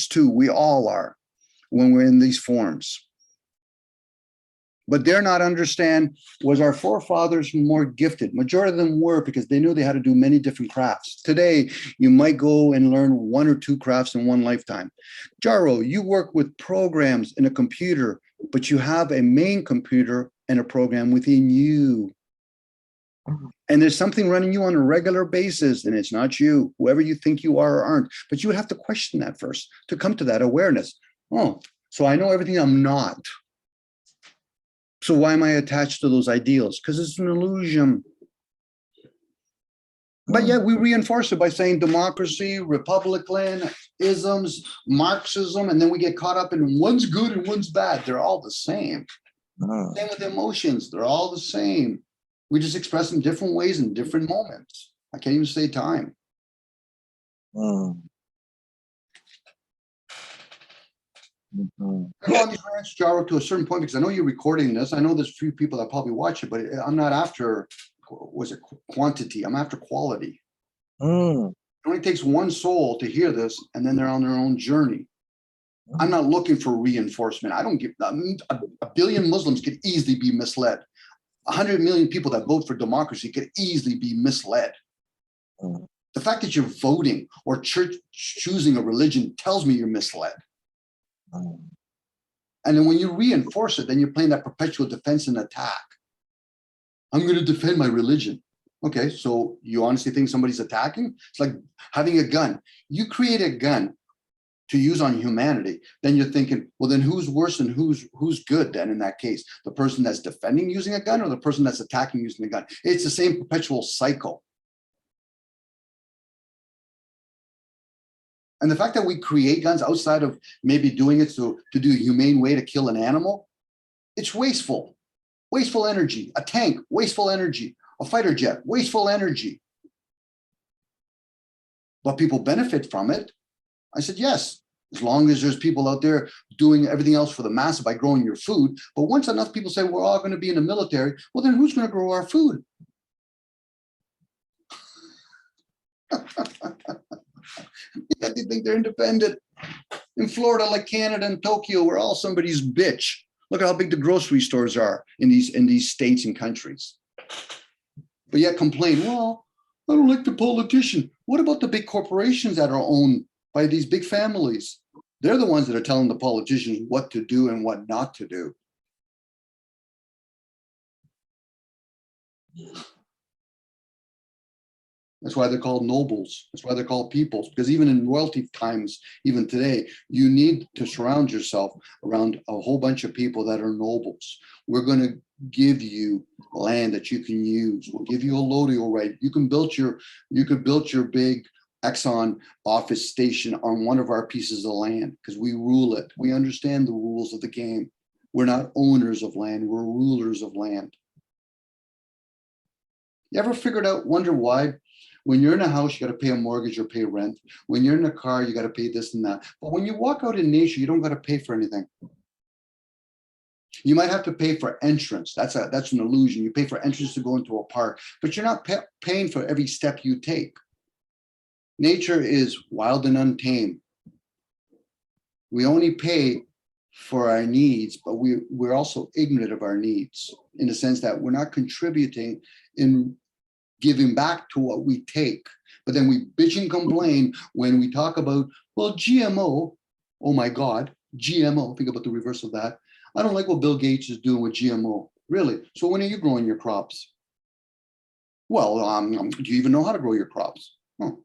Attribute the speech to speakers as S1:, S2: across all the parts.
S1: too. We all are when we're in these forms. But dare not understand, was our forefathers more gifted? Majority of them were, because they knew they had to do many different crafts. Today, you might go and learn 1 or 2 crafts in one lifetime. Jaro, you work with programs in a computer, but you have a main computer and a program within you. And there's something running you on a regular basis, and it's not you, whoever you think you are or aren't. But you have to question that first to come to that awareness. Oh, so I know everything I'm not. So why am I attached to those ideals? Because it's an illusion. But yet we reinforce it by saying democracy, republicanisms, Marxism, and then we get caught up in one's good and one's bad. They're all the same. Same with emotions. They're all the same. We just express in different ways in different moments. I can't even say time. I go on these rants, Jaro, to a certain point, because I know you're recording this. I know there's a few people that probably watch it, but I'm not after, was it quantity? I'm after quality. It only takes one soul to hear this, and then they're on their own journey. I'm not looking for reinforcement. I don't give, a billion Muslims could easily be misled. 100 million people that vote for democracy could easily be misled. The fact that you're voting or choosing a religion tells me you're misled. And then when you reinforce it, then you're playing that perpetual defense and attack. I'm going to defend my religion. Okay, so you honestly think somebody's attacking? It's like having a gun. You create a gun to use on humanity, then you're thinking, well, then who's worse and who's good then in that case? The person that's defending using a gun or the person that's attacking using a gun? It's the same perpetual cycle. And the fact that we create guns outside of maybe doing it to do a humane way to kill an animal, it's wasteful. Wasteful energy. A tank, wasteful energy. A fighter jet, wasteful energy. But people benefit from it. I said, yes, as long as there's people out there doing everything else for the mass by growing your food. But once enough people say we're all going to be in the military, well, then who's going to grow our food? Yeah, they think they're independent. In Florida, like Canada and Tokyo, we're all somebody's bitch. Look at how big the grocery stores are in these states and countries. But yet complain, well, I don't like the politician. What about the big corporations that are owned by these big families? They're the ones that are telling the politicians what to do and what not to do. That's why they're called nobles. That's why they're called peoples, because even in royalty times, even today, you need to surround yourself around a whole bunch of people that are nobles. We're going to give you land that you can use. We'll give you a lodial right. You could build your big Exxon office station on one of our pieces of land because we rule it. We understand the rules of the game. We're not owners of land. We're rulers of land. You ever wonder why? When you're in a house, you got to pay a mortgage or pay rent. When you're in a car, you got to pay this and that. But when you walk out in nature, you don't got to pay for anything. You might have to pay for entrance. That's an illusion. You pay for entrance to go into a park, but you're not paying for every step you take. Nature is wild and untamed. We only pay for our needs, but we're also ignorant of our needs in the sense that we're not contributing in giving back to what we take. But then we bitch and complain when we talk about, well, GMO, oh my God, GMO, think about the reverse of that. I don't like what Bill Gates is doing with GMO. Really? So when are you growing your crops? Well, do you even know how to grow your crops? Oh.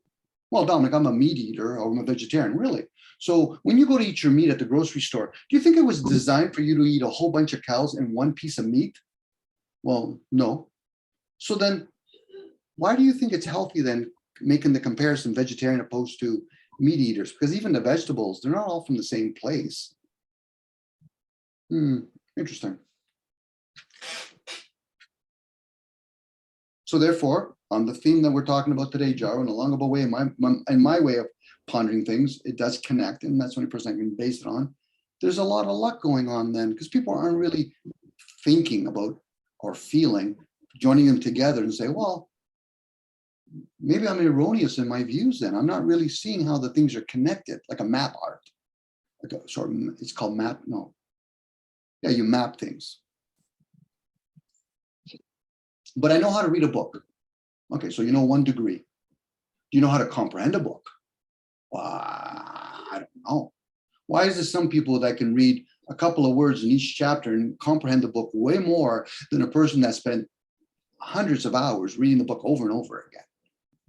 S1: Well, Dominic, I'm a meat eater or I'm a vegetarian. Really? So when you go to eat your meat at the grocery store, do you think it was designed for you to eat a whole bunch of cows and one piece of meat? Well, no. So then why do you think it's healthy then making the comparison vegetarian opposed to meat eaters? Because even the vegetables, they're not all from the same place. Interesting. So therefore, on the theme that we're talking about today, Jaro, in a longible way, in my way of pondering things, it does connect, and that's the only person I can base it on. There's a lot of luck going on then, because people aren't really thinking about or feeling, joining them together and say, well, maybe I'm erroneous in my views then. I'm not really seeing how the things are connected, like a map art. like a sort of, it's called map. No, yeah, you map things. But I know how to read a book. Okay, so you know 1 degree. Do you know how to comprehend a book? Well, I don't know. Why is there some people that can read a couple of words in each chapter and comprehend the book way more than a person that spent hundreds of hours reading the book over and over again?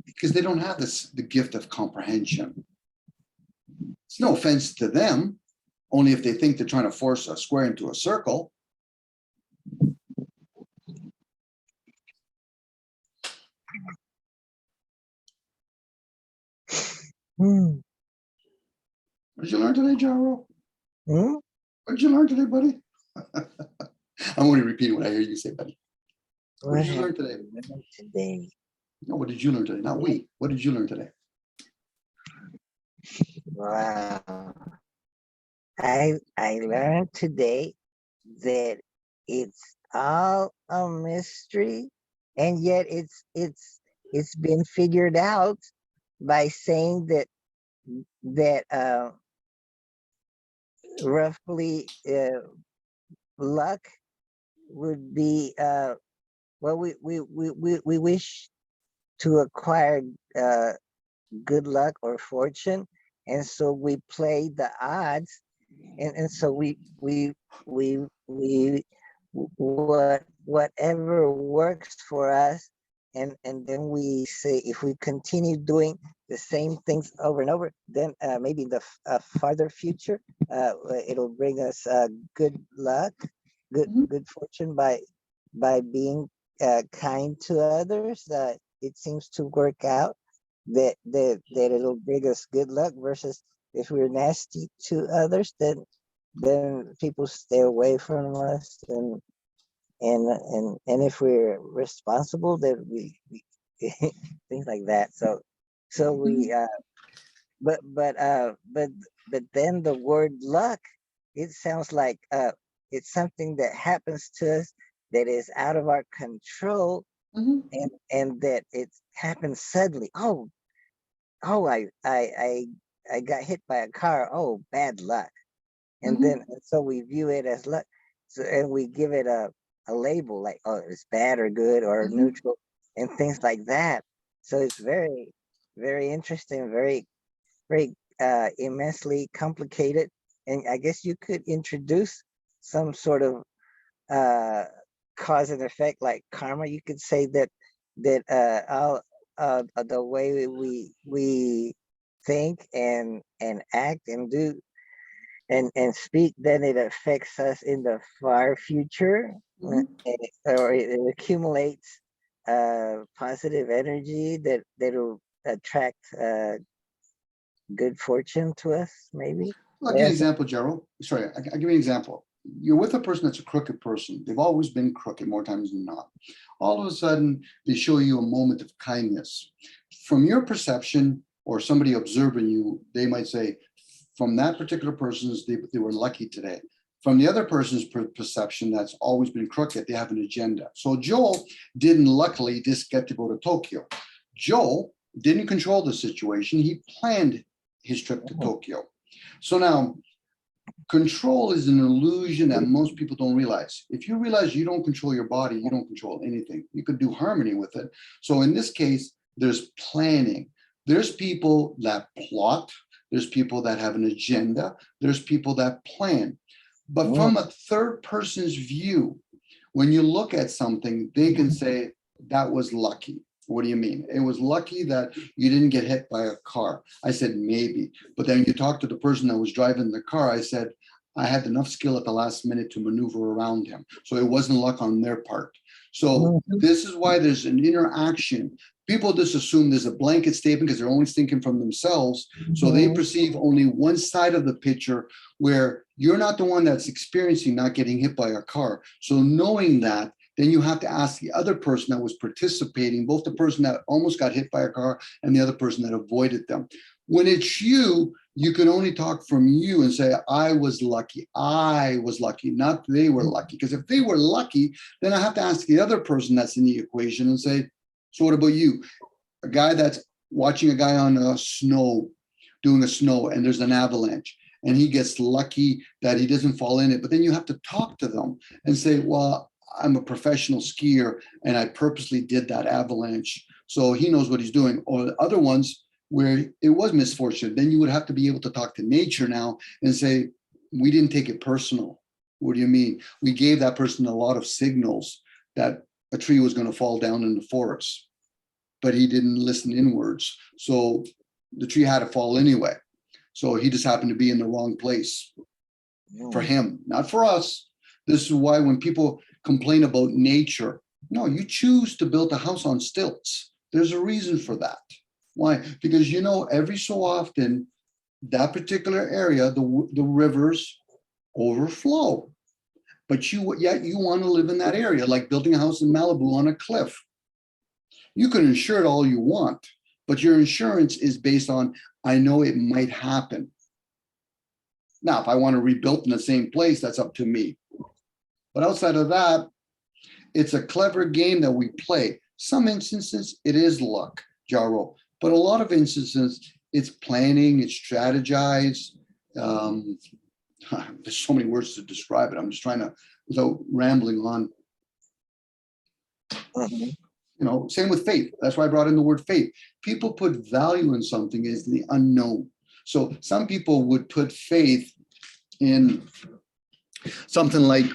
S1: Because they don't have the gift of comprehension. It's no offense to them, only if they think they're trying to force a square into a circle.
S2: Hmm.
S1: What did you learn today, Jaro?
S2: Hmm?
S1: What did you learn today, buddy? I'm only repeating what I hear you say, buddy. What did you learn today?
S2: Today?
S1: No, what did you learn today? Not we. What did you learn today?
S2: Wow. I learned today that it's all a mystery, and yet it's been figured out by saying that roughly luck would be well, we wish to acquire good luck or fortune, and so we play the odds, and so we whatever works for us, and then we say if we continue doing the same things over and over, then maybe in the farther future it'll bring us good luck, good fortune by being kind to others. It seems to work out that it'll bring us good luck, versus if we're nasty to others, then people stay away from us, and if we're responsible, then we things like that. So we but then the word luck, it sounds like it's something that happens to us that is out of our control, and that it happens suddenly. Oh, I got hit by a car. Oh, bad luck. And then so we view it as luck. So, and we give it a label like, oh, it's bad or good or neutral and things like that. So it's very, very interesting, very immensely complicated. And I guess you could introduce some sort of uh cause and effect like karma. You could say that all the way we think and act and do and speak, then it affects us in the far future, or it accumulates positive energy that'll attract good fortune to us, maybe.
S1: I'll give you an example, Gerald. Sorry, I'll give you an example. You're with a person that's a crooked person. They've always been crooked more times than not. All of a sudden, they show you a moment of kindness. From your perception or somebody observing you, they might say, from that particular person's, they were lucky today. From the other person's perception that's always been crooked, they have an agenda. So Joel didn't luckily just get to go to Tokyo. Joel didn't control the situation. He planned his trip to Tokyo. So now, control is an illusion that most people don't realize. If you realize you don't control your body, you don't control anything. You could do harmony with it. So in this case, there's planning. There's people that plot. There's people that have an agenda. There's people that plan. But from a third person's view, when you look at something, they can say, that was lucky. What do you mean? It was lucky that you didn't get hit by a car. I said, maybe. But then you talk to the person that was driving the car. I said, I had enough skill at the last minute to maneuver around him. So it wasn't luck on their part. So this is why there's an interaction. People just assume there's a blanket statement because they're always thinking from themselves. So they perceive only one side of the picture, where you're not the one that's experiencing not getting hit by a car. So knowing that, then you have to ask the other person that was participating, both the person that almost got hit by a car and the other person that avoided them. When it's you, you can only talk from you and say, I was lucky, not they were lucky. Because if they were lucky, then I have to ask the other person that's in the equation and say, so what about you? A guy that's watching a guy on snow, doing a snow, and there's an avalanche. and he gets lucky that he doesn't fall in it. But then you have to talk to them and say, well, I'm a professional skier and I purposely did that avalanche. So he knows what he's doing. Or the other ones where it was misfortune, then you would have to be able to talk to nature now and say, we didn't take it personal. What do you mean? We gave that person a lot of signals that a tree was going to fall down in the forest, but he didn't listen inwards. So the tree had to fall anyway. So he just happened to be in the wrong place for him, not for us. This is why when people complain about nature, no, you choose to build a house on stilts. There's a reason for that. Why? Because you know, every so often, that particular area, the rivers overflow. But yet you want to live in that area, like building a house in Malibu on a cliff. You can insure it all you want, but your insurance is based on, I know it might happen. Now, if I want to rebuild in the same place, that's up to me. But outside of that, it's a clever game that we play. Some instances, it is luck, Jaro, but a lot of instances, it's planning, it's strategize. There's so many words to describe it. I'm just trying to, without rambling on. You know, same with faith. That's why I brought in the word faith. People put value in something as the unknown. So some people would put faith in something like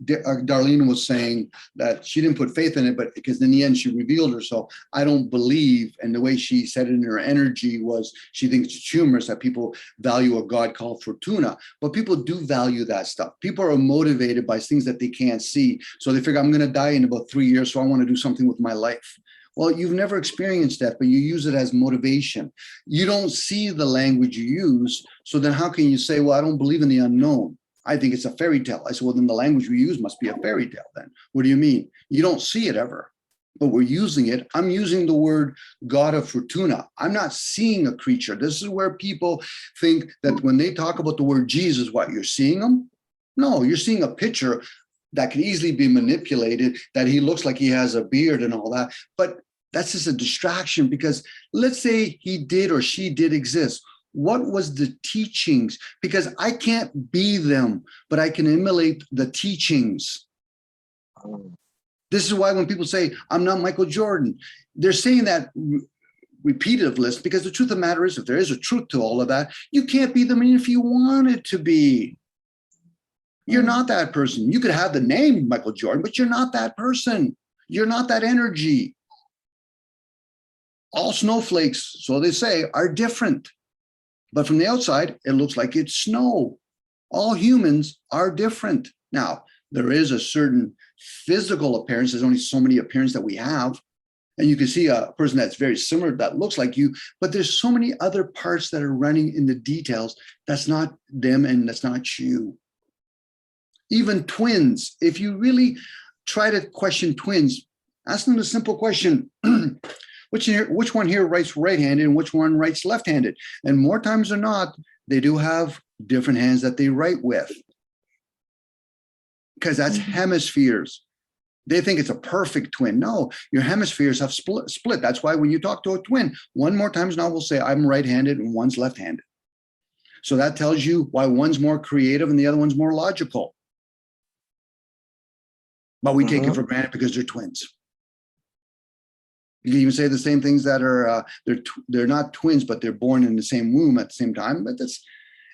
S1: Darlene was saying that she didn't put faith in it, but because in the end she revealed herself. I don't believe, and the way she said it in her energy was she thinks it's humorous that people value a god called Fortuna, but people do value that stuff. People are motivated by things that they can't see. So they figure, I'm going to die in about 3 years, so I want to do something with my life. Well, you've never experienced that, but you use it as motivation. You don't see the language you use. So then how can you say, well, I don't believe in the unknown? I think it's a fairy tale. I said, well, then the language we use must be a fairy tale then. What do you mean? You don't see it ever, but we're using it. I'm using the word God of Fortuna. I'm not seeing a creature. This is where people think that when they talk about the word Jesus, what, you're seeing him? No, you're seeing a picture that can easily be manipulated, that he looks like he has a beard and all that. But that's just a distraction, because let's say he did or she did exist. What was the teachings? Because I can't be them, but I can emulate the teachings. This is why when people say, I'm not Michael Jordan, they're saying that repetitively, because the truth of the matter is, if there is a truth to all of that, you can't be them if you wanted to be. You're not that person. You could have the name Michael Jordan, but you're not that person. You're not that energy. All snowflakes, so they say, are different. But from the outside, it looks like it's snow. All humans are different. Now, there is a certain physical appearance. There's only so many appearances that we have. And you can see a person that's very similar, that looks like you, but there's so many other parts that are running in the details. That's not them and that's not you. Even twins, if you really try to question twins, ask them the simple question, which one here writes right-handed and which one writes left-handed? And more times than not, they do have different hands that they write with, because that's hemispheres. They think it's a perfect twin. No, your hemispheres have split. That's why when you talk to a twin, one more times now will say, I'm right-handed and one's left-handed. So that tells you why one's more creative and the other one's more logical. But we take it for granted because they're twins. You can even say the same things that are, they're not twins, but they're born in the same womb at the same time. But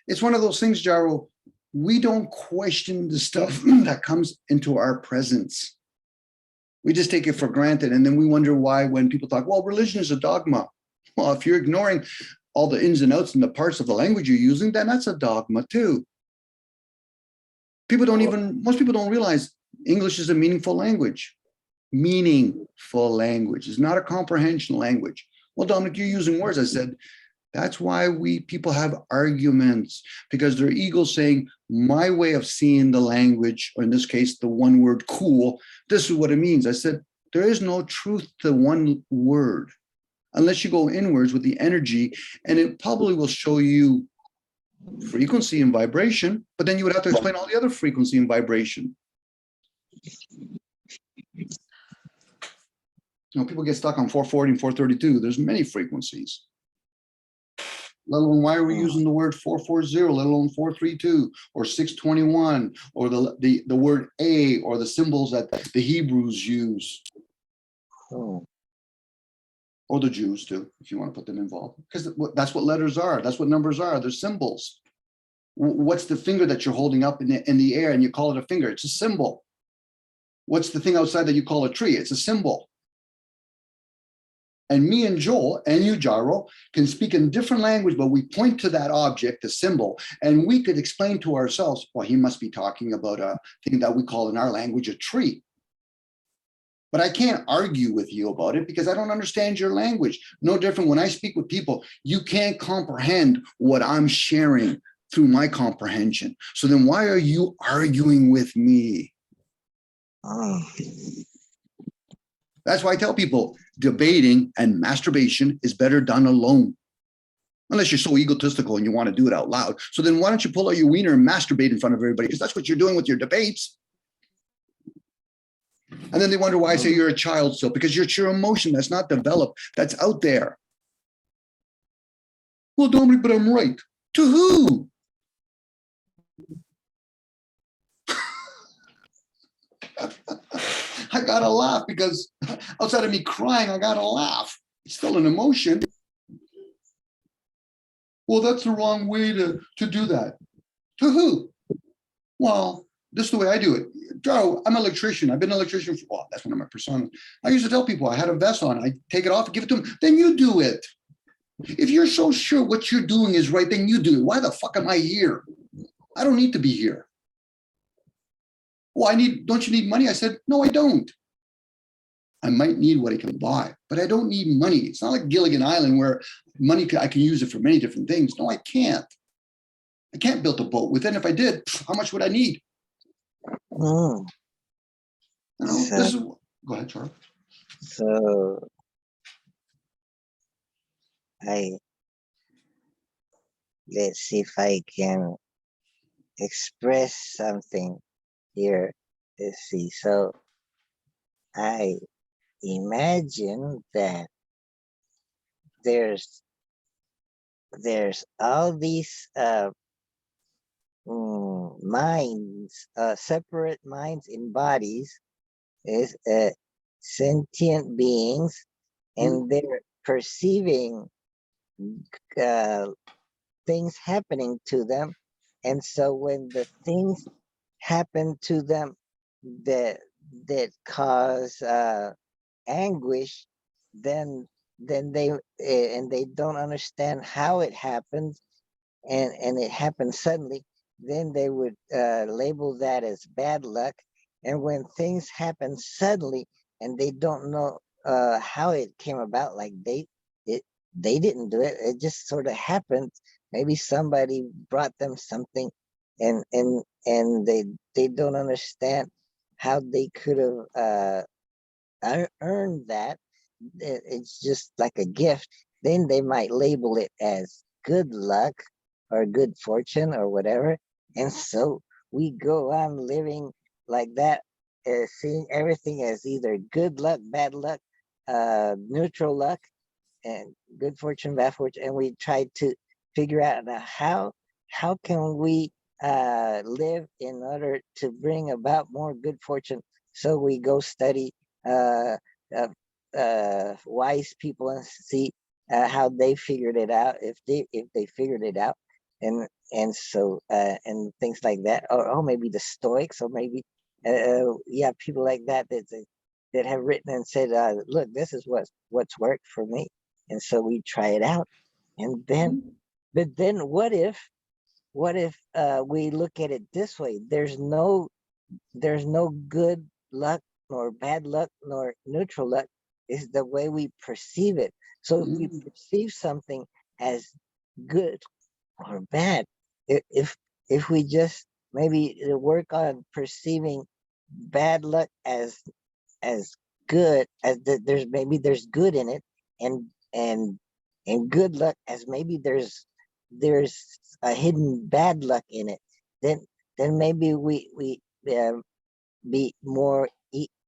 S1: it's one of those things, Jaro, we don't question the stuff that comes into our presence. We just take it for granted. And then we wonder why when people talk, well, religion is a dogma. Well, if you're ignoring all the ins and outs and the parts of the language you're using, then that's a dogma too. Most people don't realize English is a meaningful language. Meaningful language. It's not a comprehension language. Well, Dominic, you're using words. I said, that's why people have arguments, because their ego's saying, my way of seeing the language, or in this case, the one word cool, this is what it means. I said, there is no truth to one word unless you go inwards with the energy, and it probably will show you frequency and vibration, but then you would have to explain all the other frequency and vibration. You know, people get stuck on 440 and 432. There's many frequencies. Let alone why are we using the word 440, let alone 432 or 621 or the word A or the symbols that the Hebrews use. Or the Jews too, if you want to put them involved, because that's what letters are. That's what numbers are. They're symbols. What's the finger that you're holding up in the air and you call it a finger? It's a symbol. What's the thing outside that you call a tree? It's a symbol. And me and Joel and you, Jaro, can speak in different language, but we point to that object, the symbol, and we could explain to ourselves, well, he must be talking about a thing that we call in our language a tree. But I can't argue with you about it because I don't understand your language. No different when I speak with people, you can't comprehend what I'm sharing through my comprehension. So then why are you arguing with me? That's why I tell people debating and masturbation is better done alone. Unless you're so egotistical and you want to do it out loud. So then why don't you pull out your wiener and masturbate in front of everybody? Because that's what you're doing with your debates. And then they wonder why I say you're a child still, because it's your emotion that's not developed, that's out there. Well, Dominic, but I'm right. To who? I gotta laugh because outside of me crying, I gotta laugh. It's still an emotion. Well, that's the wrong way to do that. To who? Well, this is the way I do it. Joe, I'm an electrician. I've been an electrician for, well, that's one of my personas. I used to tell people I had a vest on. I take it off and give it to them. Then you do it. If you're so sure what you're doing is right, then you do it. Why the fuck am I here? I don't need to be here. Well, don't you need money? I said, no, I don't. I might need what I can buy, but I don't need money. It's not like Gilligan Island where money, I can use it for many different things. No, I can't. I can't build a boat with it. And if I did, how much would I need? You know, this is, go ahead, Charles.
S2: So let's see if I can express something here. Let's see. So I imagine that there's all these minds, separate minds in bodies, is sentient beings, and they're perceiving things happening to them. And so when the things happen to them that cause anguish, then they don't understand how it happens, and it happens suddenly, then they would label that as bad luck. And when things happen suddenly and they don't know how it came about, like they didn't do it, it just sort of happened. Maybe somebody brought them something, and they don't understand how they could have earned that. It's just like a gift. Then they might label it as good luck or good fortune or whatever. And so we go on living like that, seeing everything as either good luck, bad luck, neutral luck, and good fortune, bad fortune. And we try to figure out how can we live in order to bring about more good fortune. So we go study wise people and see how they figured it out, if they figured it out, and so and things like that, or maybe the Stoics, or maybe yeah, people like that that have written and said, look, this is what's worked for me, and so we try it out, and then but then what if we look at it this way? There's no good luck nor bad luck nor neutral luck. Is the way we perceive it. So if we perceive something as good or bad, if we just maybe work on perceiving bad luck as good, as there's good in it, and good luck as maybe there's a hidden bad luck in it, then maybe we be more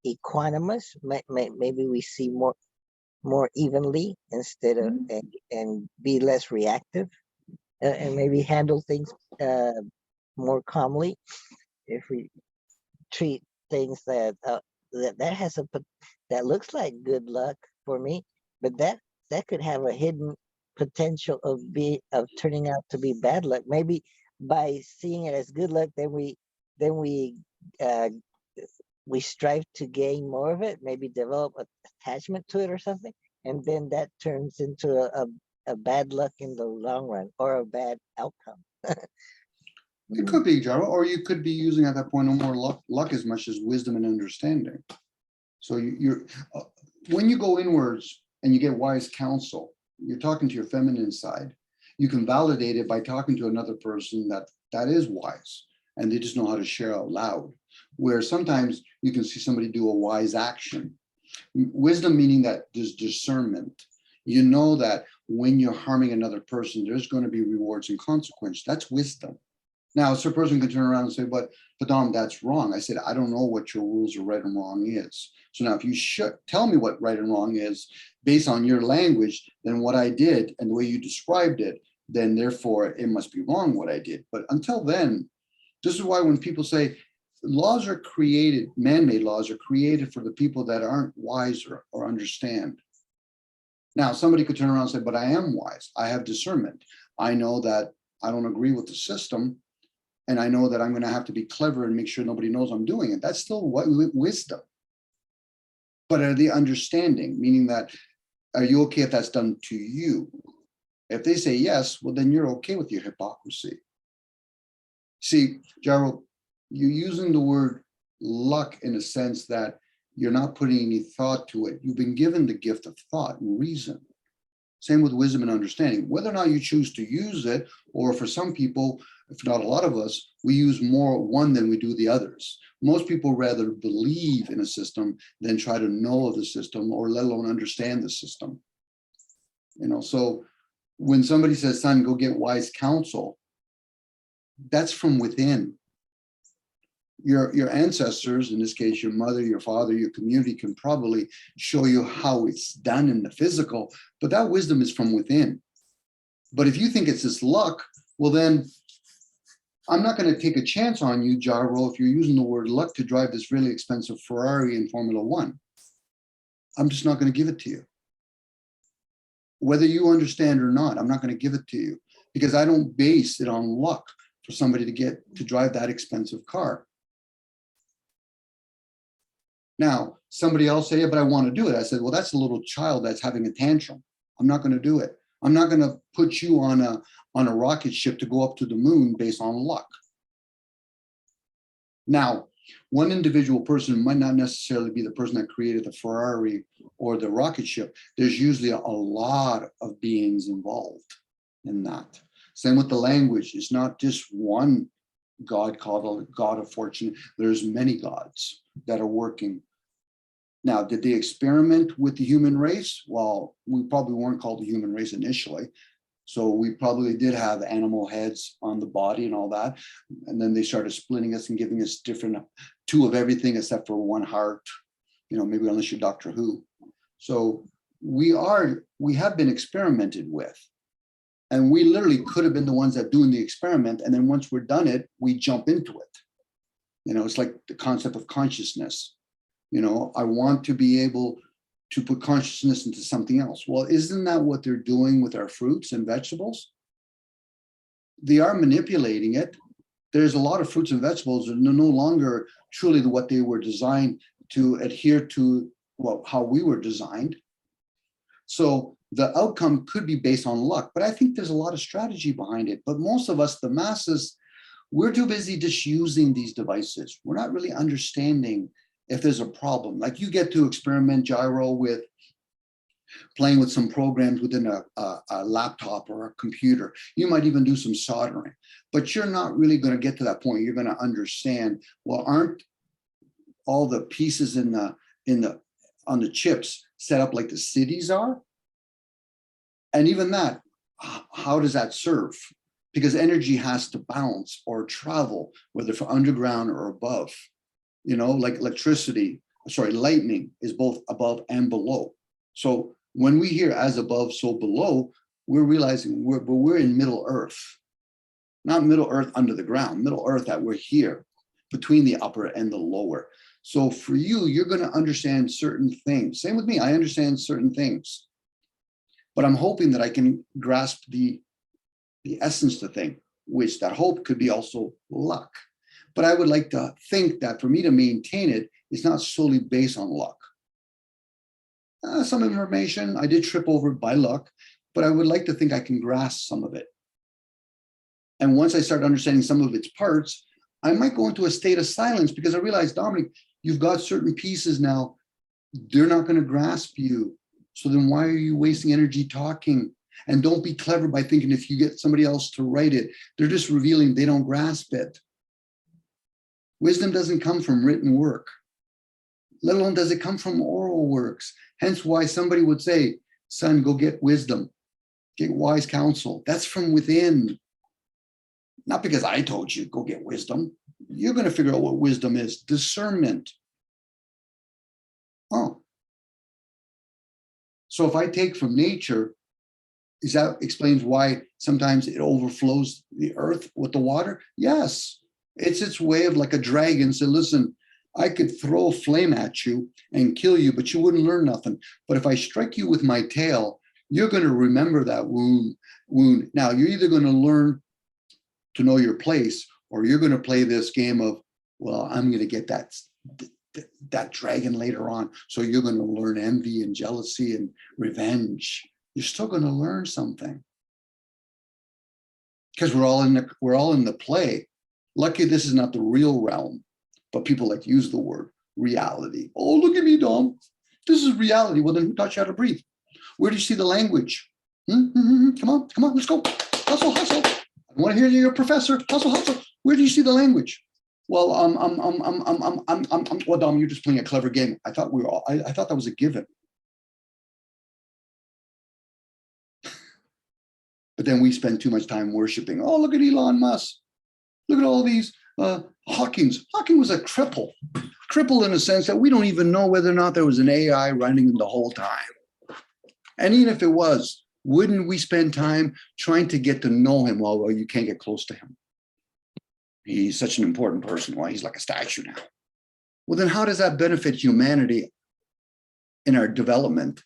S2: equanimous. Maybe we see more evenly instead of and be less reactive. and maybe handle things more calmly if we treat things that has that looks like good luck for me, but that could have a hidden potential of turning out to be bad luck. Maybe by seeing it as good luck, then uh, we strive to gain more of it, maybe develop attachment to it or something, and then that turns into a bad luck in the long run or a bad outcome.
S1: It could be, Jaro, or you could be using at that point no more luck as much as wisdom and understanding. So you're when you go inwards and you get wise counsel, you're talking to your feminine side. You can validate it by talking to another person that is wise and they just know how to share out loud. Where sometimes you can see somebody do a wise action. Wisdom meaning that there's discernment. You know that when you're harming another person, there's going to be rewards and consequences. That's wisdom. Now, a person can turn around and say, but Dom, that's wrong. I said, I don't know what your rules of right and wrong is. So now if you should tell me what right and wrong is based on your language, then what I did and the way you described it, then therefore it must be wrong what I did. But until then, this is why when people say laws are created, man-made laws are created for the people that aren't wise or understand. Now, somebody could turn around and say, but I am wise. I have discernment. I know that I don't agree with the system. And I know that I'm going to have to be clever and make sure nobody knows I'm doing it. That's still wisdom. But are they understanding, meaning that, are you okay if that's done to you? If they say yes, well, then you're okay with your hypocrisy. See, Jaro, you're using the word luck in a sense that you're not putting any thought to it. You've been given the gift of thought and reason. Same with wisdom and understanding. Whether or not you choose to use it, or for some people, if not a lot of us, we use more one than we do the others. Most people rather believe in a system than try to know of the system, or let alone understand the system. You know, so when somebody says, son, go get wise counsel, that's from within. Your ancestors, in this case, your mother, your father, your community can probably show you how it's done in the physical, but that wisdom is from within. But if you think it's this luck, well, then I'm not going to take a chance on you, Jaro, if you're using the word luck to drive this really expensive Ferrari in Formula One. I'm just not going to give it to you. Whether you understand or not, I'm not going to give it to you because I don't base it on luck for somebody to drive that expensive car. Now, somebody else say, yeah, but I want to do it. I said, well, that's a little child that's having a tantrum. I'm not going to do it. I'm not going to put you on a rocket ship to go up to the moon based on luck. Now, one individual person might not necessarily be the person that created the Ferrari or the rocket ship. There's usually a lot of beings involved in that. Same with the language. It's not just one God called a God of fortune. There's many gods that are working. Now, did they experiment with the human race? Well, we probably weren't called the human race initially. So we probably did have animal heads on the body and all that. And then they started splitting us and giving us different, two of everything except for one heart, you know, maybe unless you're Doctor Who. So we have been experimented with. And we literally could have been the ones that doing the experiment. And then once we're done it, we jump into it. You know, it's like the concept of consciousness. You know, I want to be able to put consciousness into something else. Well, isn't that what they're doing with our fruits and vegetables? They are manipulating it. There's a lot of fruits and vegetables that are no longer truly what they were designed to adhere to, well, how we were designed. So the outcome could be based on luck, but I think there's a lot of strategy behind it. But most of us, the masses, we're too busy just using these devices. We're not really understanding if there's a problem. Like you get to experiment, Gyro, with playing with some programs within a laptop or a computer. You might even do some soldering, but you're not really going to get to that point. You're going to understand, well, aren't all the pieces on the chips set up like the cities are? And even that, how does that serve? Because energy has to bounce or travel, whether for underground or above. You know, like lightning is both above and below. So when we hear as above, so below, we're realizing we're in Middle Earth, not Middle Earth under the ground, Middle Earth that we're here between the upper and the lower. So for you, you're going to understand certain things. Same with me. I understand certain things, but I'm hoping that I can grasp the essence to thing, which that hope could be also luck. But I would like to think that for me to maintain it, it's not solely based on luck. Some information I did trip over by luck, but I would like to think I can grasp some of it. And once I start understanding some of its parts, I might go into a state of silence because I realize, Dominic, you've got certain pieces now, they're not going to grasp you. So then why are you wasting energy talking? And don't be clever by thinking if you get somebody else to write it, they're just revealing they don't grasp it. Wisdom doesn't come from written work, let alone does it come from oral works. Hence why somebody would say, son, go get wisdom, get wise counsel. That's from within. Not because I told you, go get wisdom. You're going to figure out what wisdom is. Discernment. Oh. So if I take from nature, is that explains why sometimes it overflows the earth with the water? Yes. It's its way of like a dragon said, listen, I could throw a flame at you and kill you, but you wouldn't learn nothing. But if I strike you with my tail, you're going to remember that wound. Now, you're either going to learn to know your place, or you're going to play this game of, well, I'm going to get that dragon later on. So you're going to learn envy and jealousy and revenge. You're still going to learn something because we're all in the play. Lucky this is not the real realm, but people like to use the word reality. Oh, look at me, Dom. This is reality. Well, then who taught you how to breathe? Where do you see the language? Come on, let's go. Hustle, hustle. I want to hear you're a professor. Hustle, hustle. Where do you see the language? Well, well, Dom, you're just playing a clever game. I thought I thought that was a given. But then we spend too much time worshiping. Oh, look at Elon Musk. Look at all these Hawkins. Hawking was a cripple in a sense that we don't even know whether or not there was an AI running the whole time. And even if it was, wouldn't we spend time trying to get to know him? Well, you can't get close to him. He's such an important person. Well, he's like a statue now. Well, then how does that benefit humanity in our development?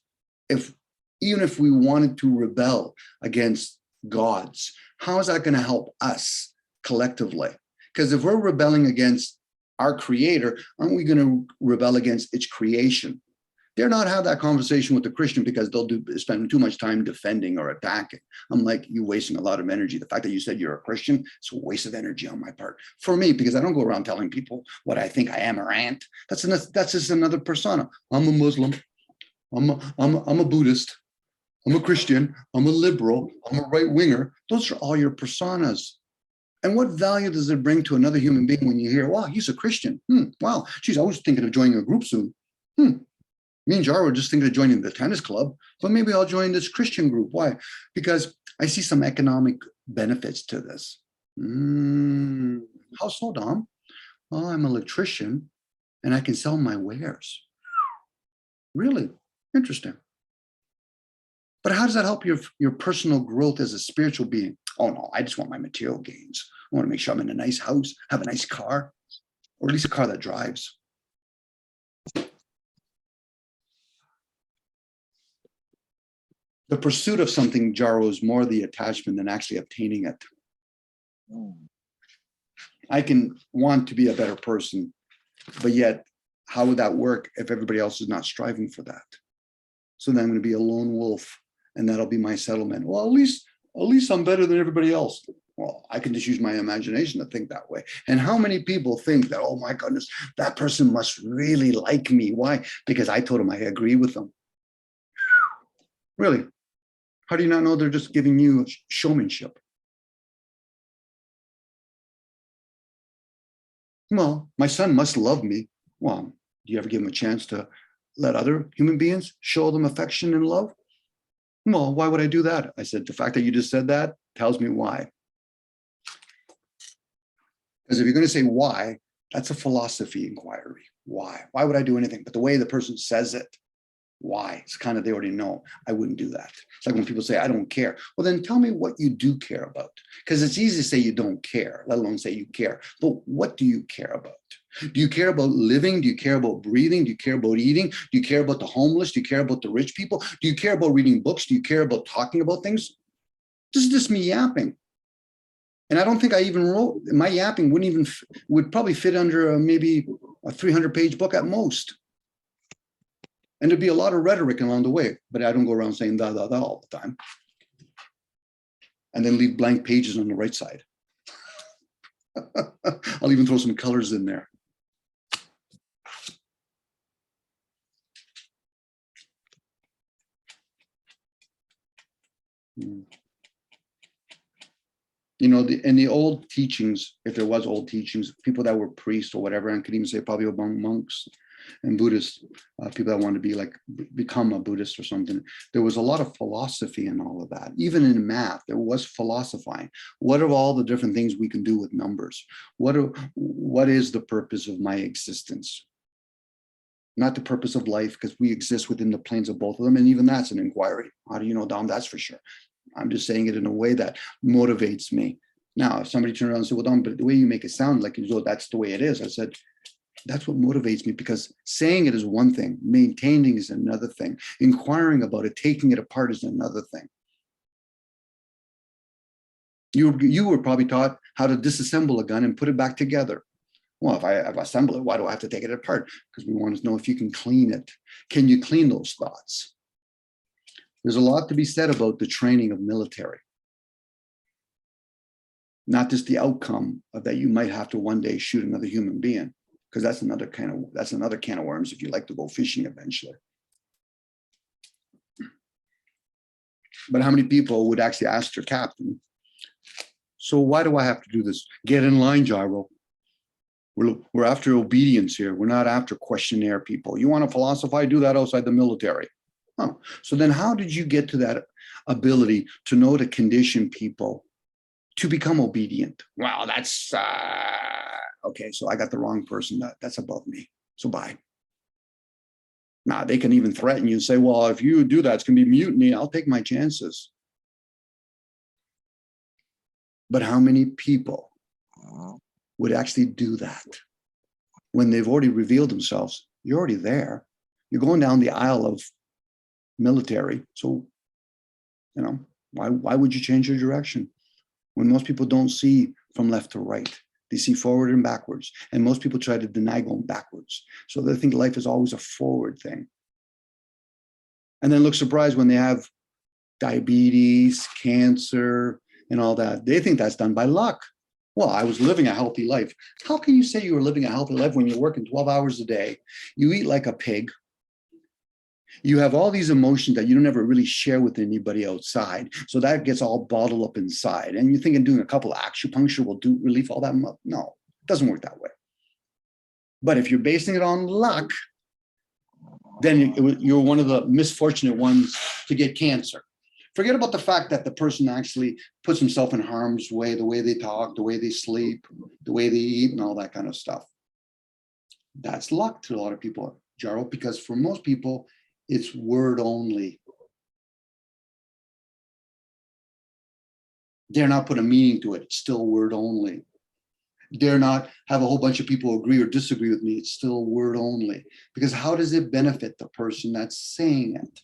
S1: Even if we wanted to rebel against gods, how is that going to help us collectively? Because if we're rebelling against our creator, aren't we going to rebel against its creation? Dare not have that conversation with the Christian because they'll spend too much time defending or attacking. I'm like, you're wasting a lot of energy. The fact that you said you're a Christian, it's a waste of energy on my part. For me, because I don't go around telling people what I think I am or ain't. That's just another persona. I'm a Muslim. I'm a Buddhist. I'm a Christian. I'm a liberal. I'm a right winger. Those are all your personas. And what value does it bring to another human being when you hear, wow, he's a Christian. Wow, geez, I was thinking of joining a group soon. Me and Jar were just thinking of joining the tennis club, but maybe I'll join this Christian group. Why? Because I see some economic benefits to this. How so, Dom? Well, I'm an electrician and I can sell my wares. Really? Interesting. But how does that help your personal growth as a spiritual being? Oh, no, I just want my material gains. I want to make sure I'm in a nice house, have a nice car, or at least a car that drives. The pursuit of something, Jaro, is more the attachment than actually obtaining it. I can want to be a better person, but yet how would that work if everybody else is not striving for that? So then I'm going to be a lone wolf and that'll be my settlement. Well, at least I'm better than everybody else. Well, I can just use my imagination to think that way. And how many people think that, oh my goodness, that person must really like me. Why? Because I told them I agree with them. Really? How do you not know they're just giving you showmanship? Well, my son must love me. Well, do you ever give him a chance to let other human beings show them affection and love? Well, why would I do that? I said, the fact that you just said that tells me why. Because if you're going to say why, that's a philosophy inquiry. Why? Why would I do anything? But the way the person says it, Why? It's kind of, they already know. I wouldn't do that. It's like when people say, I don't care. Well, then tell me what you do care about. Because it's easy to say you don't care, let alone say you care. But what do you care about? Do you care about living? Do you care about breathing? Do you care about eating? Do you care about the homeless? Do you care about the rich people? Do you care about reading books? Do you care about talking about things? This is just me yapping. And I don't think I even wrote, my yapping would probably fit under maybe a 300-page book at most. And there'd be a lot of rhetoric along the way, but I don't go around saying da, da, da all the time. And then leave blank pages on the right side. I'll even throw some colors in there. You know, in the old teachings, if there was old teachings, people that were priests or whatever, and could even say probably among monks and Buddhists, people that want to be like, become a Buddhist or something, there was a lot of philosophy in all of that. Even in math, there was philosophizing. What are all the different things we can do with numbers? What is the purpose of my existence? Not the purpose of life, because we exist within the planes of both of them. And even that's an inquiry. How do you know, Dom? That's for sure. I'm just saying it in a way that motivates me. Now, if somebody turned around and said, well, Dom, but the way you make it sound like as though that's the way it is, I said, that's what motivates me, because saying it is one thing, maintaining is another thing, inquiring about it, taking it apart is another thing. You were probably taught how to disassemble a gun and put it back together. Well, if I assemble it, why do I have to take it apart? Because we want to know if you can clean it. Can you clean those thoughts? There's a lot to be said about the training of military. Not just the outcome of that you might have to one day shoot another human being, because that's another can of worms if you like to go fishing eventually. But how many people would actually ask their captain, so why do I have to do this? Get in line, Gyro. We're after obedience here. We're not after questionnaire people. You want to philosophize? Do that outside the military. Oh, so then how did you get to that ability to know to condition people to become obedient? Well, that's, okay, so I got the wrong person. That's above me. So bye. Now, they can even threaten you and say, well, if you do that, it's going to be mutiny. I'll take my chances. But how many people would actually do that when they've already revealed themselves? You're already there. You're going down the aisle of military. So, you know, why would you change your direction when most people don't see from left to right? They see forward and backwards. And most people try to deny going backwards. So they think life is always a forward thing. And then look surprised when they have diabetes, cancer, and all that. They think that's done by luck. Well, I was living a healthy life. How can you say you were living a healthy life when you're working 12 hours a day? You eat like a pig. You have all these emotions that you don't ever really share with anybody outside. So that gets all bottled up inside. And you're thinking doing a couple of acupuncture will do relief all that? No, it doesn't work that way. But if you're basing it on luck, then you're one of the misfortunate ones to get cancer. Forget about the fact that the person actually puts himself in harm's way, the way they talk, the way they sleep, the way they eat, and all that kind of stuff. That's luck to a lot of people, Jaro, because for most people, it's word only. Dare not put a meaning to it. It's still word only. Dare not have a whole bunch of people agree or disagree with me. It's still word only. Because how does it benefit the person that's saying it?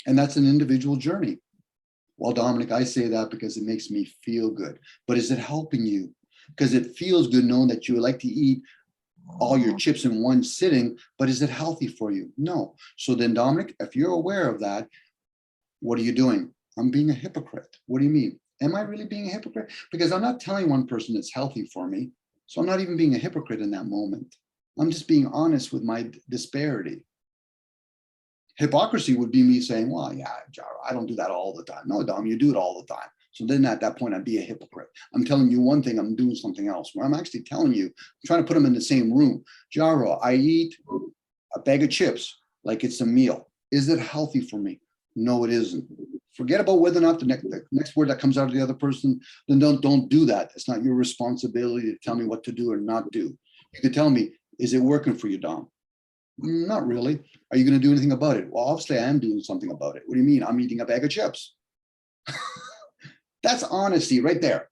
S1: And that's an individual journey. Well, Dominic, I say that because it makes me feel good. But is it helping you? Because it feels good knowing that you would like to eat all your chips in one sitting, but is it healthy for you? No. So then, Dominic, if you're aware of that, what are you doing? I'm being a hypocrite. What do you mean? Am I really being a hypocrite? Because I'm not telling one person it's healthy for me. So I'm not even being a hypocrite in that moment. I'm just being honest with my disparity. Hypocrisy would be me saying, well, yeah, Jaro, I don't do that all the time. No, Dom, you do it all the time. So then at that point, I'd be a hypocrite. I'm telling you one thing, I'm doing something else. Where I'm actually telling you, I'm trying to put them in the same room. Jaro, I eat a bag of chips like it's a meal. Is it healthy for me? No, it isn't. Forget about whether or not the next word that comes out of the other person, then don't do that. It's not your responsibility to tell me what to do or not do. You could tell me, is it working for you, Dom? Not really. Are you going to do anything about it? Well, obviously I am doing something about it. What do you mean? I'm eating a bag of chips. That's honesty right there.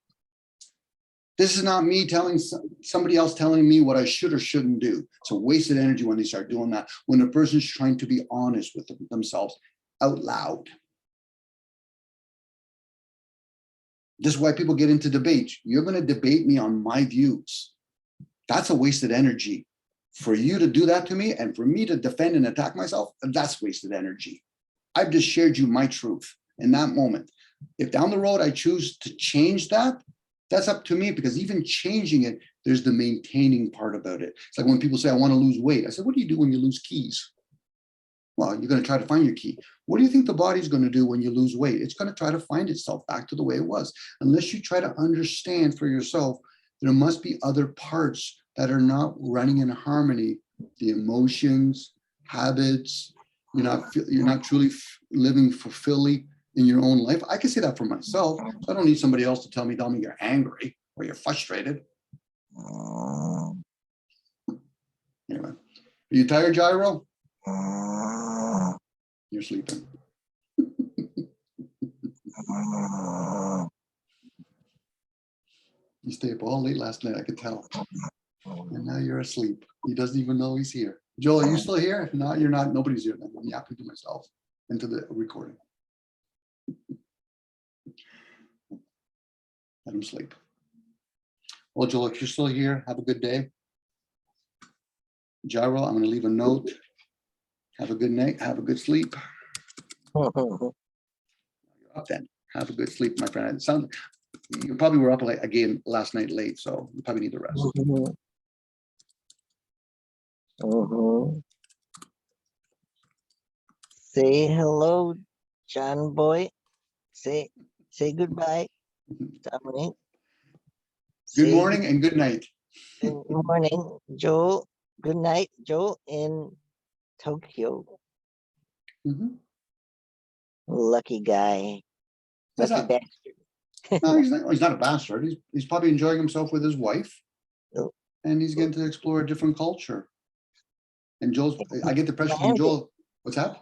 S1: This is not me telling somebody else telling me what I should or shouldn't do. It's a wasted energy when they start doing that, when a person's trying to be honest with themselves out loud. This is why people get into debates. You're going to debate me on my views. That's a wasted energy. For you to do that to me and for me to defend and attack myself, that's wasted energy. I've just shared you my truth in that moment. If down the road I choose to change that, that's up to me, because even changing it, there's the maintaining part about it. It's like when people say, I want to lose weight. I said, what do you do when you lose keys? Well, you're going to try to find your key. What do you think the body's going to do when you lose weight? It's going to try to find itself back to the way it was. Unless you try to understand for yourself, there must be other parts that are not running in harmony. The emotions, habits, you're not truly living fulfilling in your own life. I can say that for myself. So I don't need somebody else to tell me you're angry or you're frustrated. Anyway, are you tired, Gyro? You're sleeping. You stayed up all late last night, I could tell. And now you're asleep. He doesn't even know he's here. Joel, are you still here? If not, you're not. Nobody's here. I'm yapping to myself into the recording. Let him sleep. Well, Joel, if you're still here, have a good day. Gyro, I'm going to leave a note. Have a good night. Have a good sleep. You're up then. Have a good sleep, my friend. You probably were up again last night late, so you probably need the rest.
S2: Say hello, John Boy. Say goodbye, Dominic.
S1: Good morning and good night.
S2: Good morning, Joel. Good night, Joel in Tokyo. Lucky guy. Lucky bastard.
S1: No, he's not a bastard. He's probably enjoying himself with his wife. And he's getting to explore a different culture. And I get the impression from Joel. What's that?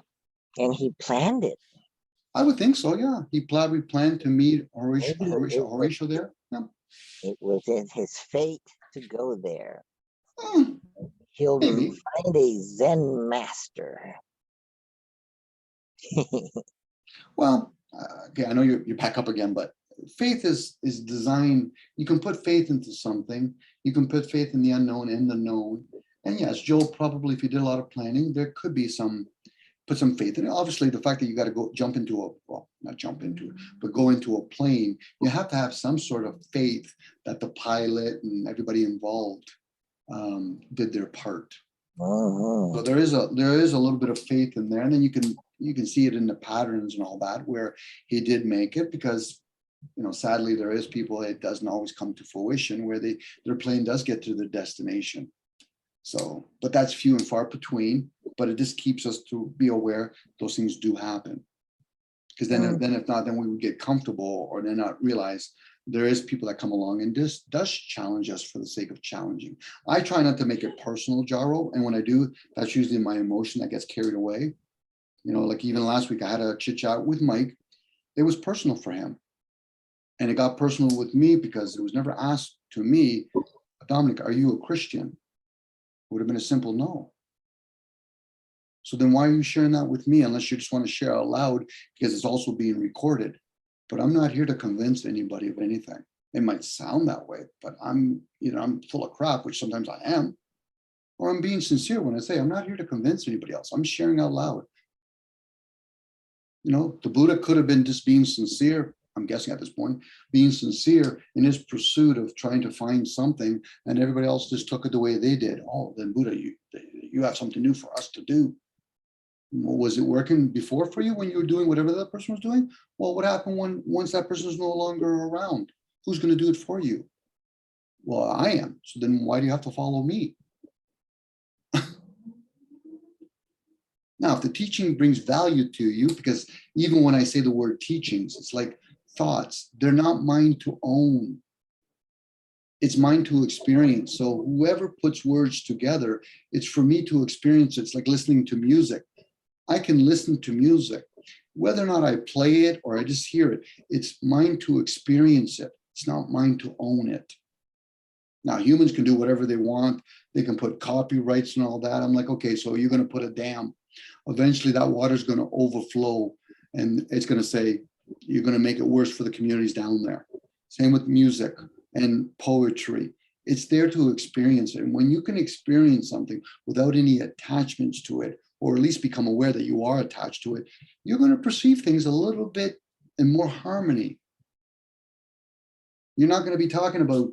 S2: And he planned it.
S1: I would think so, yeah. He probably planned to meet Horatio there. Yeah.
S2: It was in his fate to go there. He'll
S1: Maybe
S2: find a Zen master.
S1: Well, okay, I know you back up again, but faith is designed. You can put faith into something. You can put faith in the unknown and the known. And yes, Joel, probably if you did a lot of planning, there could be put some faith in it. Obviously, the fact that you got to go go into a plane, you have to have some sort of faith that the pilot and everybody involved did their part. So there is a little bit of faith in there, and then you can see it in the patterns and all that, where he did make it, because sadly there is people, it doesn't always come to fruition where their plane does get to their destination. So, but that's few and far between. But it just keeps us to be aware those things do happen. Because then if not, then we would get comfortable or then not realize there is people that come along and just does challenge us for the sake of challenging. I try not to make it personal, Jaro. And when I do, that's usually my emotion that gets carried away. Like even last week, I had a chit chat with Mike. It was personal for him. And it got personal with me because it was never asked to me, Dominic, are you a Christian? It would have been a simple no. So then why are you sharing that with me unless you just want to share out loud because it's also being recorded? But I'm not here to convince anybody of anything. It might sound that way, but I'm full of crap, which sometimes I am. Or I'm being sincere when I say I'm not here to convince anybody else. I'm sharing out loud. The Buddha could have been just being sincere, I'm guessing at this point, being sincere in his pursuit of trying to find something, and everybody else just took it the way they did. Oh, then Buddha, you have something new for us to do. Was it working before for you when you were doing whatever that person was doing? Well, what happened once that person is no longer around? Who's going to do it for you? Well, I am. So then why do you have to follow me? Now, if the teaching brings value to you, because even when I say the word teachings, it's like thoughts, they're not mine to own. It's mine to experience. So whoever puts words together, it's for me to experience. It's like listening to music. I can listen to music. Whether or not I play it or I just hear it, it's mine to experience it. It's not mine to own it. Now, humans can do whatever they want. They can put copyrights and all that. I'm like, okay, so you're going to put a dam. Eventually, that water is going to overflow, and it's going to say, you're going to make it worse for the communities down there. Same with music and poetry. It's there to experience it. And when you can experience something without any attachments to it, or at least become aware that you are attached to it, you're going to perceive things a little bit in more harmony. You're not going to be talking about,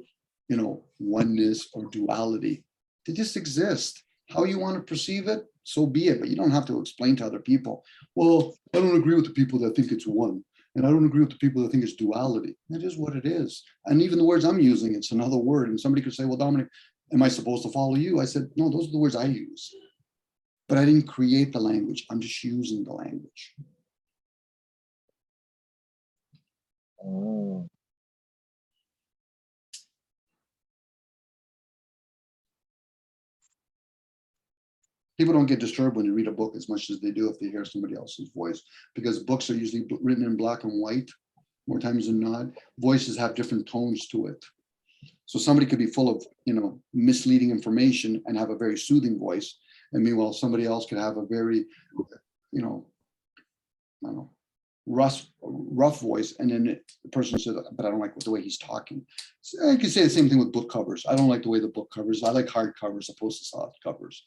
S1: oneness or duality. They just exist. How you want to perceive it, so be it. But you don't have to explain to other people, well, I don't agree with the people that think it's one. And I don't agree with the people that think it's duality. That is what it is. And even the words I'm using, it's another word. And somebody could say, well, Dominic, am I supposed to follow you? I said, no, those are the words I use. But I didn't create the language. I'm just using the language.
S2: Mm.
S1: People don't get disturbed when they read a book as much as they do if they hear somebody else's voice, because books are usually written in black and white more times than not. Voices have different tones to it. So somebody could be full of, misleading information and have a very soothing voice. And meanwhile, somebody else could have a very, I don't know, rough voice. And then the person says, but I don't like the way he's talking. So I could say the same thing with book covers. I don't like the way the book covers. I like hard covers opposed to soft covers.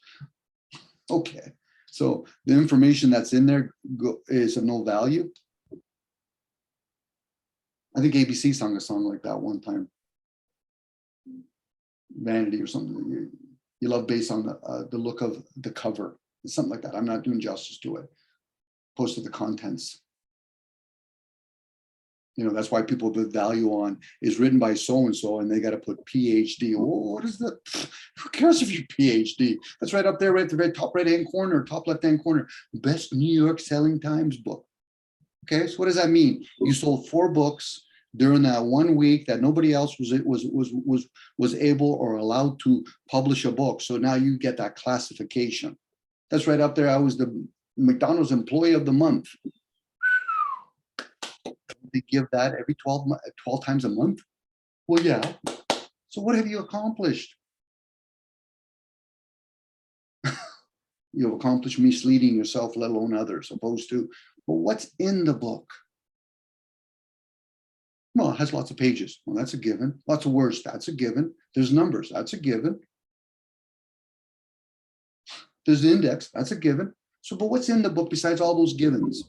S1: Okay, so the information that's in there is of no value. I think ABC sung a song like that one time. Vanity or something. You love based on the look of the cover. It's something like that. I'm not doing justice to it. Opposed to the contents. That's why people put value on is written by so-and-so and they got to put PhD. Oh, what is that? Who cares if you're PhD? That's right up there, right at the very top right-hand corner, top left-hand corner. Best New York Selling Times book. Okay, so what does that mean? You sold 4 books during that 1 week that nobody else was able or allowed to publish a book. So now you get that classification. That's right up there. I was the McDonald's Employee of the Month. They give that every 12 times a month? Well, yeah. So what have you accomplished? You've accomplished misleading yourself, let alone others, opposed to, well, what's in the book? Well, it has lots of pages. Well, that's a given. Lots of words. That's a given. There's numbers. That's a given. There's the index. That's a given. So, but what's in the book besides all those givens?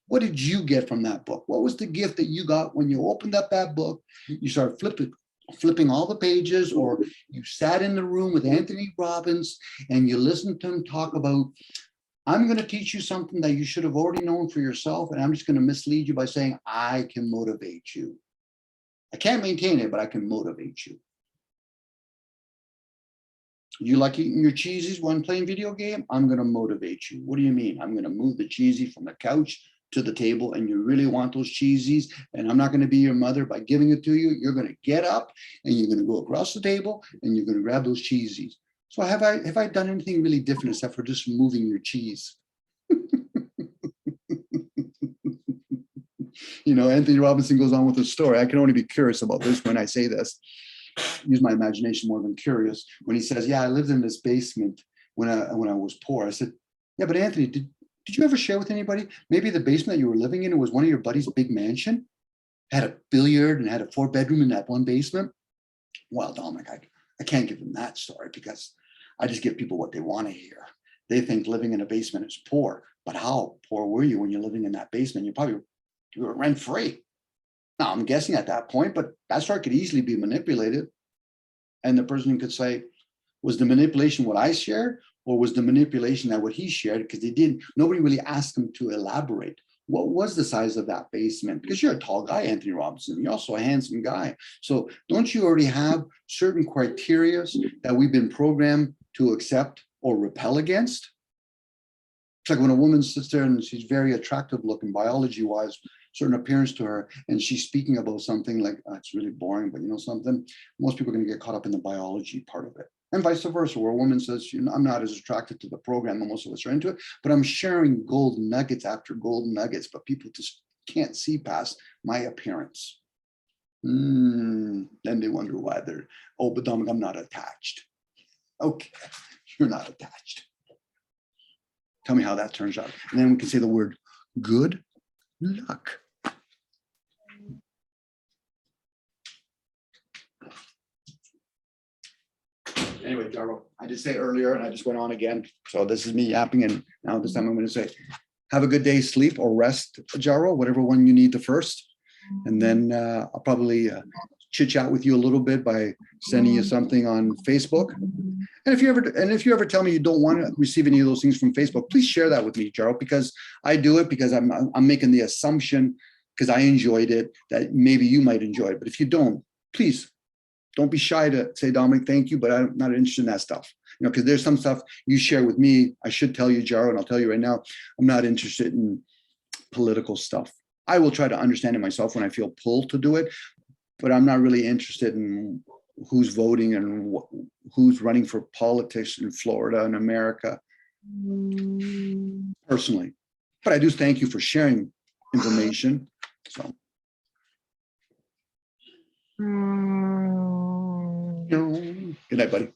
S1: What did you get from that book? What was the gift that you got when you opened up that book? You started flipping all the pages, or you sat in the room with Anthony Robbins and you listened to him talk about, I'm going to teach you something that you should have already known for yourself. And I'm just going to mislead you by saying, I can motivate you. I can't maintain it, but I can motivate you. You like eating your cheesies when playing video game? I'm going to motivate you. What do you mean? I'm going to move the cheesy from the couch to the table, and you really want those cheesies, and I'm not going to be your mother by giving it to you. You're going to get up and you're going to go across the table and you're going to grab those cheesies. So have I done anything really different except for just moving your cheese? Anthony Robinson goes on with the story. I can only be curious about this when I say this. Use my imagination more than curious. When he says, yeah, I lived in this basement when I was poor. I said, yeah, but Anthony, did you ever share with anybody? Maybe the basement that you were living in was one of your buddy's big mansion, had a billiard and had a 4-bedroom in that one basement. Well, Dominic, I can't give them that story because I just give people what they want to hear. They think living in a basement is poor, but how poor were you when you're living in that basement? You were rent free. Now I'm guessing at that point, but that story could easily be manipulated. And the person could say, was the manipulation what I shared, or was the manipulation that what he shared? Because nobody really asked him to elaborate. What was the size of that basement? Because you're a tall guy, Anthony Robinson. You're also a handsome guy. So don't you already have certain criteria that we've been programmed to accept or repel against? It's like when a woman sits there and she's very attractive looking biology-wise, certain appearance to her, and she's speaking about something like, oh, it's really boring, but you know something, most people are going to get caught up in the biology part of it. And vice versa, where a woman says, you know, I'm not as attracted to the program, and most of us are into it, but I'm sharing gold nuggets after gold nuggets, but people just can't see past my appearance. Then they wonder why they're, oh, but Dominic, I'm not attached. Okay, you're not attached. Tell me how that turns out. And then we can say the word good luck. Anyway, Jarvo, I did say earlier, and I just went on again. So this is me yapping, and now this time I'm going to say, have a good day's sleep or rest, Jarvo, whatever one you need the first. And then I'll probably chit chat with you a little bit by sending you something on Facebook. And if you ever tell me you don't want to receive any of those things from Facebook, please share that with me, Jarvo, because I do it because I'm making the assumption, because I enjoyed it, that maybe you might enjoy it. But if you don't, please don't be shy to say, Dominic, thank you, but I'm not interested in that stuff. You know, because there's some stuff you share with me. I should tell you, Jarvo, and I'll tell you right now, I'm not interested in political stuff. I will try to understand it myself when I feel pulled to do it, but I'm not really interested in who's voting and who's running for politics in Florida and America, personally. But I do thank you for sharing information. So, good night, buddy.